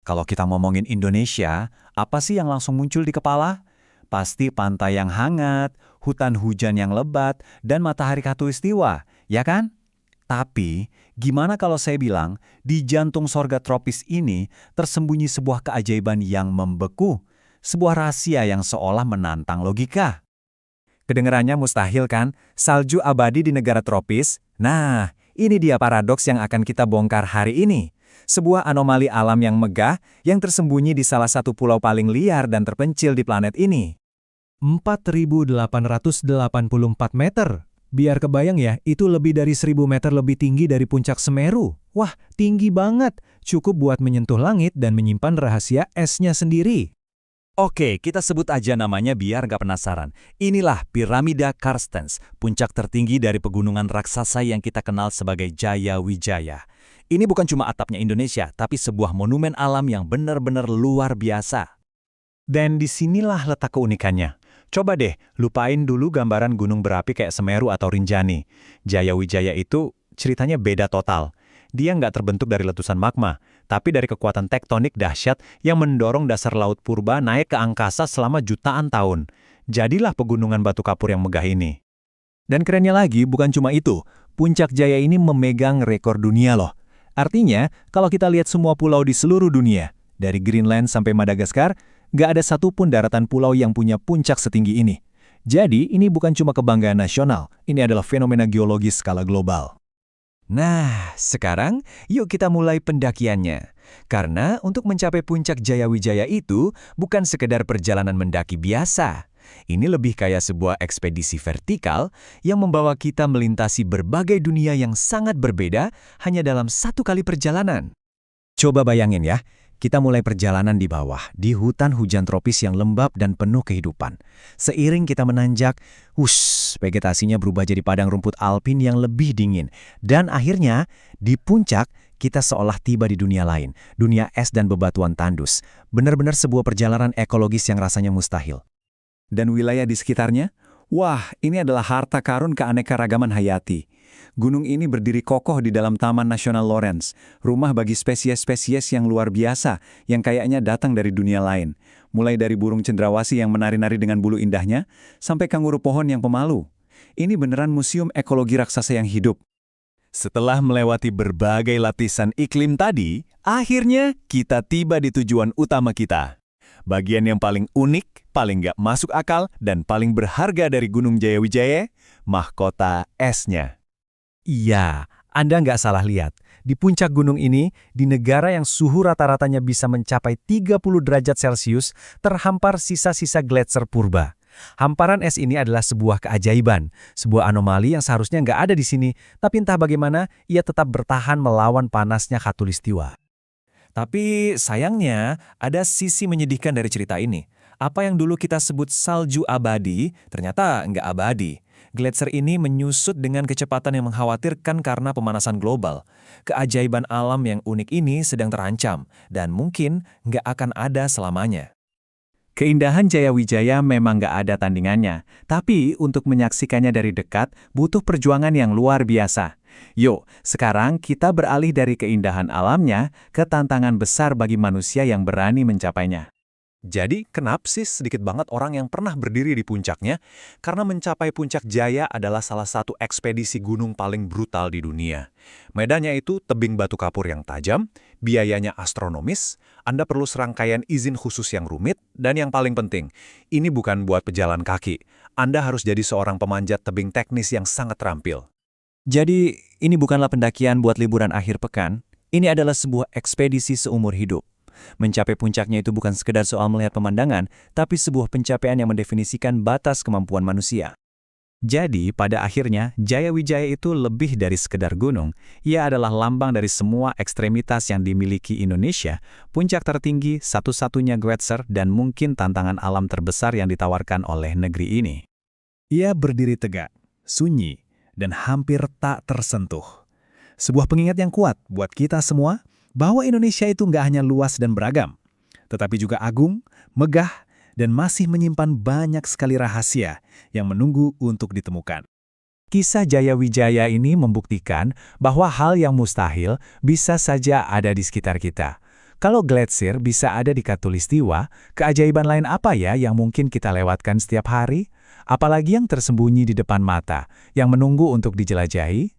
Kalau kita ngomongin Indonesia, apa sih yang langsung muncul di kepala? Pasti pantai yang hangat, hutan hujan yang lebat, dan matahari khatulistiwa, ya kan? Tapi, gimana kalau saya bilang, di jantung sorga tropis ini tersembunyi sebuah keajaiban yang membeku, sebuah rahasia yang seolah menantang logika. Kedengarannya mustahil kan? Salju abadi di negara tropis? Nah, ini dia paradoks yang akan kita bongkar hari ini. Sebuah anomali alam yang megah yang tersembunyi di salah satu pulau paling liar dan terpencil di planet ini. 4.884 meter. Biar kebayang ya, itu lebih dari 1.000 meter lebih tinggi dari puncak Semeru. Wah, tinggi banget. Cukup buat menyentuh langit dan menyimpan rahasia esnya sendiri. Oke, kita sebut aja namanya biar nggak penasaran. Inilah Piramida Karstens, puncak tertinggi dari pegunungan raksasa yang kita kenal sebagai Jaya Wijaya. Ini bukan cuma atapnya Indonesia, tapi sebuah monumen alam yang benar-benar luar biasa. Dan disinilah letak keunikannya. Coba deh, lupain dulu gambaran gunung berapi kayak Semeru atau Rinjani. Jaya Wijaya itu ceritanya beda total. Dia nggak terbentuk dari letusan magma, tapi dari kekuatan tektonik dahsyat yang mendorong dasar laut purba naik ke angkasa selama jutaan tahun. Jadilah pegunungan batu kapur yang megah ini. Dan kerennya lagi, bukan cuma itu, Puncak Jaya ini memegang rekor dunia loh. Artinya, kalau kita lihat semua pulau di seluruh dunia, dari Greenland sampai Madagaskar, nggak ada satupun daratan pulau yang punya puncak setinggi ini. Jadi, ini bukan cuma kebanggaan nasional, ini adalah fenomena geologis skala global. Nah, sekarang yuk kita mulai pendakiannya. Karena untuk mencapai puncak Jaya Wijaya itu bukan sekedar perjalanan mendaki biasa. Ini lebih kayak sebuah ekspedisi vertikal yang membawa kita melintasi berbagai dunia yang sangat berbeda hanya dalam satu kali perjalanan. Coba bayangin ya, kita mulai perjalanan di bawah, di hutan hujan tropis yang lembab dan penuh kehidupan. Seiring kita menanjak, vegetasinya berubah jadi padang rumput alpin yang lebih dingin. Dan akhirnya, di puncak, kita seolah tiba di dunia lain, dunia es dan bebatuan tandus. Benar-benar sebuah perjalanan ekologis yang rasanya mustahil. Dan wilayah di sekitarnya? Wah, ini adalah harta karun keanekaragaman hayati. Gunung ini berdiri kokoh di dalam Taman Nasional Lawrence, rumah bagi spesies-spesies yang luar biasa, yang kayaknya datang dari dunia lain. Mulai dari burung cendrawasih yang menari-nari dengan bulu indahnya, sampai kanguru pohon yang pemalu. Ini beneran museum ekologi raksasa yang hidup. Setelah melewati berbagai lapisan iklim tadi, akhirnya kita tiba di tujuan utama kita. Bagian yang paling unik, paling nggak masuk akal, dan paling berharga dari Gunung Jaya Wijaya, mahkota esnya. Iya, Anda nggak salah lihat. Di puncak gunung ini, di negara yang suhu rata-ratanya bisa mencapai 30 derajat Celcius, terhampar sisa-sisa gletser purba. Hamparan es ini adalah sebuah keajaiban, sebuah anomali yang seharusnya nggak ada di sini, tapi entah bagaimana, ia tetap bertahan melawan panasnya khatulistiwa. Tapi sayangnya, ada sisi menyedihkan dari cerita ini. Apa yang dulu kita sebut salju abadi, ternyata nggak abadi. Gletser ini menyusut dengan kecepatan yang mengkhawatirkan karena pemanasan global. Keajaiban alam yang unik ini sedang terancam, dan mungkin nggak akan ada selamanya. Keindahan Jaya Wijaya memang nggak ada tandingannya, tapi untuk menyaksikannya dari dekat butuh perjuangan yang luar biasa. Yuk, sekarang kita beralih dari keindahan alamnya ke tantangan besar bagi manusia yang berani mencapainya. Jadi, kenapa sih sedikit banget orang yang pernah berdiri di puncaknya? Karena mencapai puncak Jaya adalah salah satu ekspedisi gunung paling brutal di dunia. Medannya itu tebing batu kapur yang tajam, biayanya astronomis, Anda perlu serangkaian izin khusus yang rumit, dan yang paling penting, ini bukan buat pejalan kaki. Anda harus jadi seorang pemanjat tebing teknis yang sangat terampil. Jadi, ini bukanlah pendakian buat liburan akhir pekan, ini adalah sebuah ekspedisi seumur hidup. Mencapai puncaknya itu bukan sekedar soal melihat pemandangan, tapi sebuah pencapaian yang mendefinisikan batas kemampuan manusia. Jadi, pada akhirnya, Jaya Wijaya itu lebih dari sekedar gunung. Ia adalah lambang dari semua ekstremitas yang dimiliki Indonesia, puncak tertinggi, satu-satunya gletser, dan mungkin tantangan alam terbesar yang ditawarkan oleh negeri ini. Ia berdiri tegak, sunyi, dan hampir tak tersentuh. Sebuah pengingat yang kuat buat kita semua bahwa Indonesia itu nggak hanya luas dan beragam, tetapi juga agung, megah, dan masih menyimpan banyak sekali rahasia yang menunggu untuk ditemukan. Kisah Jaya Wijaya ini membuktikan bahwa hal yang mustahil bisa saja ada di sekitar kita. Kalau glasier bisa ada di Katulistiwa, keajaiban lain apa ya yang mungkin kita lewatkan setiap hari? Apalagi yang tersembunyi di depan mata, yang menunggu untuk dijelajahi?